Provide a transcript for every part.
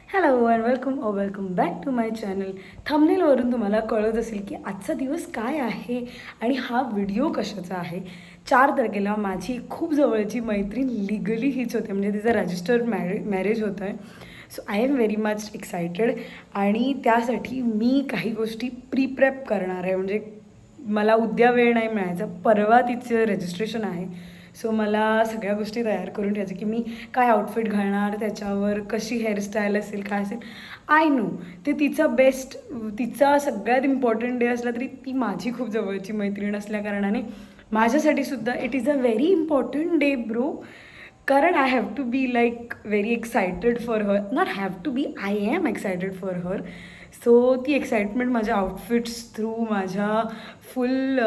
Hello and welcome back to my channel. थंबनेलवरून तुम्हाला कळत असेल की आजचा दिवस काय आहे आणि हा व्हिडिओ कशाचा आहे. 4 तारखेला माझी खूप जवळची मैत्रीण लिगली हीच होते, म्हणजे तिचं रजिस्टर्ड मॅरेज होतं आहे. So I am very much excited आणि त्यासाठी मी काही गोष्टी प्रेप करणार आहे. म्हणजे मला उद्या वेळ नाही मिळायचा, परवा तिचं रजिस्ट्रेशन आहे. सो मला सगळ्या गोष्टी तयार करून ठेवायचं की मी काय आउटफिट घालणार, त्याच्यावर कशी हेअरस्टाईल असेल, काय असेल. आय नो ते तिचा बेस्ट, तिचा सगळ्यात इम्पॉर्टंट डे असला तरी ती माझी खूप जवळची मैत्रीण असल्याकारणाने माझ्यासाठी सुद्धा it is a very important day bro. कारण I have to be like very excited for her. Not have to be, I am excited for her. So ती एक्साइटमेंट माझ्या आउटफिट्स थ्रू, माझ्या फुल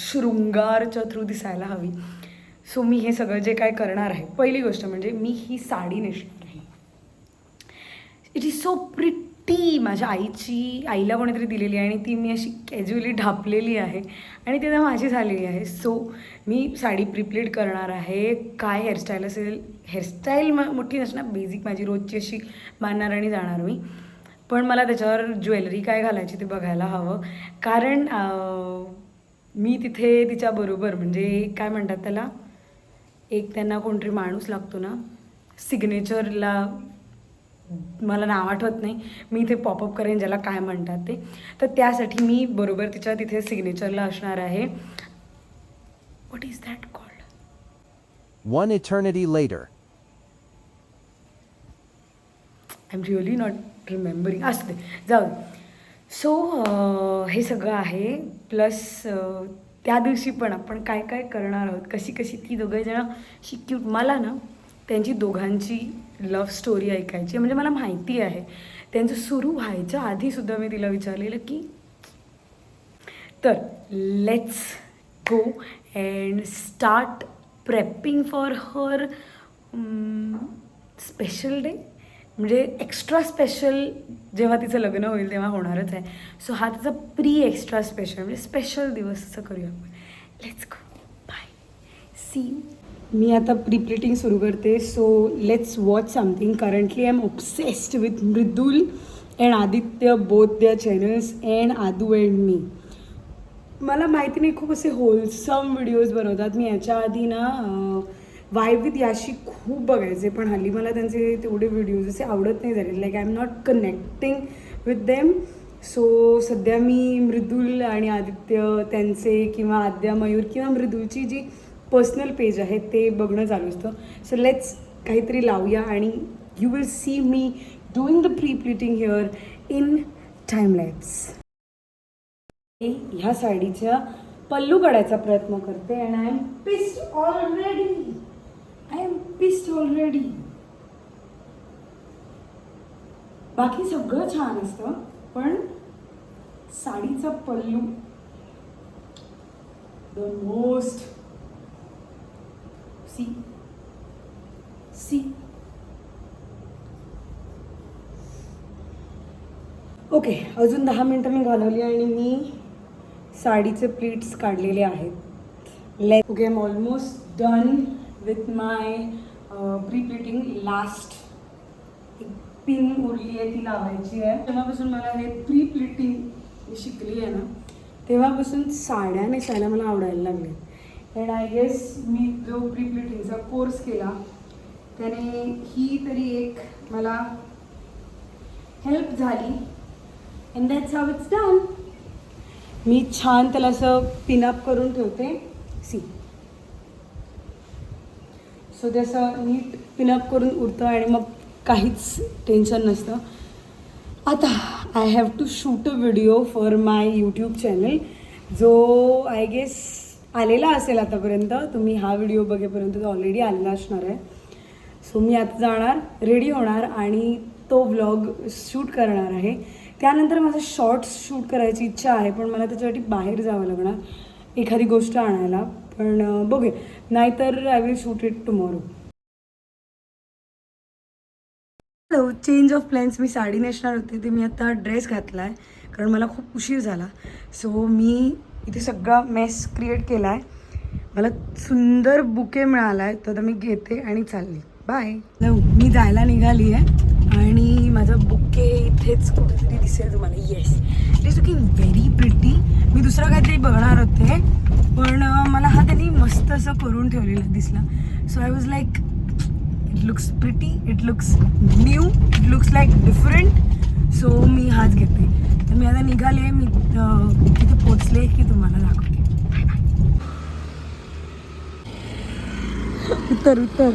शृंगारच्या थ्रू दिसायला हवी. So मी हे सगळं जे काय करणार आहे, पहिली गोष्ट म्हणजे मी ही साडी नेसणार आहे. It is so pretty. माझ्या आईला कोणीतरी दिलेली आहे आणि ती मी अशी कॅज्युअली ढापलेली आहे आणि ती माझी झालेली आहे. सो मी साडी प्रिप्लेट करणार आहे. काय हेअरस्टाईल असेल, हेअरस्टाईल मोठी नसणार, बेसिक माझी रोजची अशी मानणार आणि जाणार मी. पण मला त्याच्यावर ज्वेलरी काय घालायची ते बघायला हवं. कारण मी तिथे तिच्याबरोबर, म्हणजे काय म्हणतात त्याला, एक त्यांना कोणतरी माणूस लागतो ना सिग्नेचरला, मला नाव आठवत नाही, मी इथे पॉपअप करेन ज्याला काय म्हणतात ते. तर त्यासाठी मी बरोबर तिच्या तिथे सिग्नेचरला असणार आहे. What is that called? One eternity later. I am really not remembering. असू दे, जाऊ दे. सो हे सगळं आहे. प्लस त्या दिवशी पण आपण काय काय करणार आहोत, कशी कशी ती दोघंजणं क्यूट. मला ना त्यांची दोघांची लव्ह स्टोरी ऐकायची, म्हणजे मला माहिती आहे. त्यांचं सुरू व्हायच्या आधीसुद्धा मी तिला विचारलेलं की, तर let's go and start prepping for her special day. म्हणजे एक्स्ट्रा स्पेशल जेव्हा तिचं लग्न होईल तेव्हा होणारच आहे. सो हा तिचा एक्स्ट्रा स्पेशल, म्हणजे स्पेशल दिवस असं करूया आपण. Let's go, bye, see. मी आता प्रिप्लेटिंग सुरू करते. So let's watch something. Currently I am obsessed with Mridul and Aditya, both their channels, and Adu and me. मला माहिती नाही, खूप असे होलसम व्हिडिओज बनवतात. मी याच्या आधी ना वाईब विथ याशी खूप बघायचे, पण हल्ली मला त्यांचे तेवढे व्हिडिओज असे आवडत नाही झाले. Like I am not connecting with them. So सध्या मी मृदुल आणि आदित्य त्यांचे, किंवा आद्या मयूर किंवा मृदुलची जी पर्सनल पेज आहे ते बघणं चालू असतं. सो लेट्स काहीतरी लावूया आणि you will see me doing the prepleating here in timelapse. ह्या साडीच्या पल्लू काढायचा प्रयत्न करते. And I am pissed already. बाकी सगळं छान असतं, पण साडीचा pallu the most. See okay, अजून 10 मिनटं मी घालवली आणि मी साडीचे प्लीट्स काढलेले आहेत. Okay, I am almost done with my prepleating. Last एक पिन उरली आहे, ती लावायची आहे. तेव्हापासून मला हे प्रिप्लेटिंग शिकली आहे ना, तेव्हापासून साड्या नेसायला मला आवडायला लागले. अँड आय गेस मी जो प्रिप्लेटिंगचा कोर्स केला त्याने ही तरी एक मला हेल्प झाली. And that's how it's done. मी छान त्याला असं पिनअप करून ठेवते. सी, सो ते असं नीट पिनअप करून उरतं आणि मग काहीच टेन्शन नसतं. आता I have to shoot a video for my YouTube channel, जो आय गेस आलेला असेल आतापर्यंत. तुम्ही हा व्हिडिओ बघेपर्यंत तो ऑलरेडी आलेला असणार आहे. सो मी आता जाणार, रेडी होणार आणि तो व्लॉग शूट करणार आहे. त्यानंतर माझं शॉर्ट्स शूट करायची इच्छा आहे, पण मला त्याच्यासाठी बाहेर जावं लागणार एखादी गोष्ट आणायला. पण बघूया, नाहीतर I will shoot it tomorrow. Hello, change of plans. मी साडी नेसणार होते, ते मी आता ड्रेस घातला आहे कारण मला खूप उशीर झाला. सो मी इथे सगळा मेस क्रिएट केला आहे. मला सुंदर बुके मिळाला आहे, तर आता मी घेते आणि चालली. बाय. मी जायला निघाली आहे आणि माझा बुके इथेच कुठेतरी दिसेल तुम्हाला. Yes, it is looking very pretty. मी दुसरं काहीतरी बघणार होते पण मला हा त्यांनी मस्त असं करून ठेवलेला दिसला. So I was like it looks pretty, it looks new, it looks like different. So मी हाच घेते. तर मी आता निघाले. मी तिथे पोचले की तुम्हाला दाखवते. उत्तर उत्तर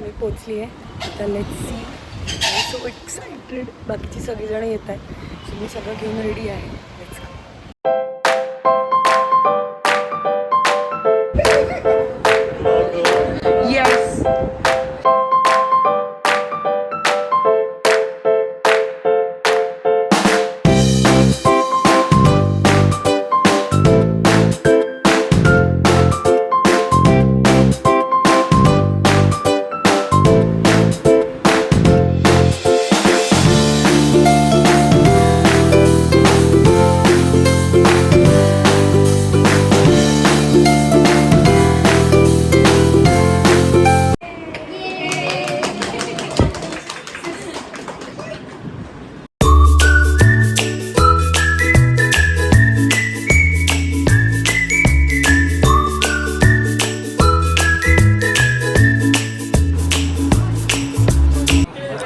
मी पोचली आहे. आता let's see. I am so excited. बाकीची सगळीजणं येत आहेत. सो मी सगळं घेऊन रेडी आहे. Let's go. येस.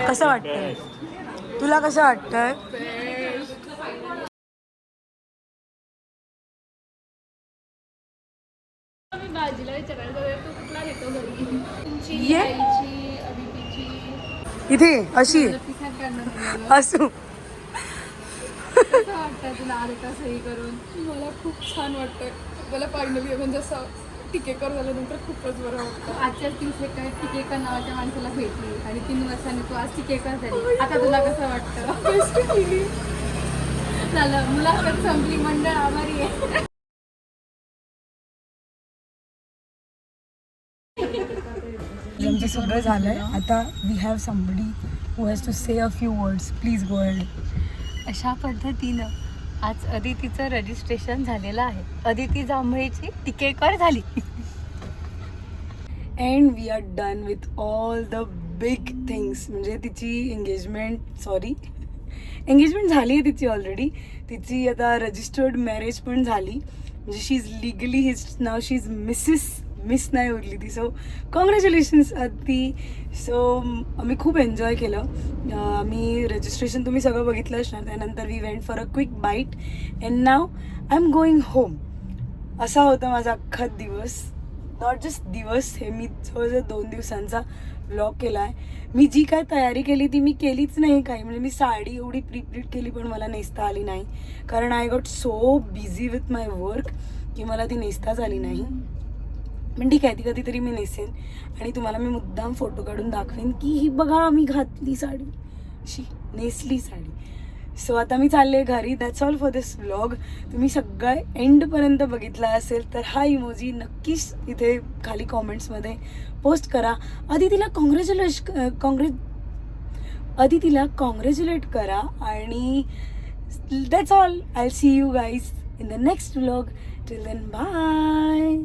कसं वाटतंय तुला? कसं वाटतंय? बाजीला विचारायला तू कुठला घेतो घरी? तुमची ये. आईची, अदितीची, इथे अशी प्रतिसाद करणार असू. कसं वाटतं तुला आले का सही करून? मला खूप छान वाटतं. मला फायनली म्हणजे असं टिकेकर झाल्यानंतर खूपच बरं वाटतं. आजच्याच दिवशी काय टिकेकर नावाच्या माणसाला भेटली आणि 3 वर्षांनी तू आज टिकेकर झाली. आता तुला कसं वाटतं? बेस्ट फिलिंग झालं. मुलाखत संपली. मंडळ आभारी आहे. आमचं सगळं झालंय. आता we have somebody who has to say a few words. Please go ahead. अशा पद्धतीनं आज अदितीचं रजिस्ट्रेशन झालेलं आहे. अदिती जांभळीची टिकेकर झाली. And we are done with all the big things. म्हणजे तिची एंगेजमेंट झाली आहे तिची ऑलरेडी. तिची आता रजिस्टर्ड मॅरेज पण झाली. म्हणजे शी इज लिगली हिज नाव. शी इज मिस नाही उरली ती. So congratulations Aditi. सो आम्ही खूप एन्जॉय केलं. आम्ही रजिस्ट्रेशन तुम्ही सगळं बघितलं असणार. त्यानंतर we went for a quick bite and now I am going home. असा होता माझा अख्खा दिवस. नॉट जस्ट दिवस, हे मी जवळजवळ 2 दिवसांचा व्लॉग केला आहे. मी जी काय तयारी केली ती मी केलीच नाही काही. म्हणजे मी साडी एवढी प्रिप्रीट केली पण मला नेसता आली नाही. कारण I got so busy with my work की मला ती नेसताच आली नाही. पण ठीक आहे, ती कधीतरी मी नेसेन आणि तुम्हाला मी मुद्दाम फोटो काढून दाखवेन की ही बघा मी घातली साडी, अशी नेसली साडी. सो आता मी चालले घरी. That's all for this vlog. तुम्ही सगळं एंडपर्यंत बघितला असेल तर हा इमोजी नक्कीच इथे खाली कॉमेंट्समध्ये पोस्ट करा. अदितीला कॉंग्रॅच्युलेट करा. आणि that's all. I see you guys in the next vlog. Till then bye.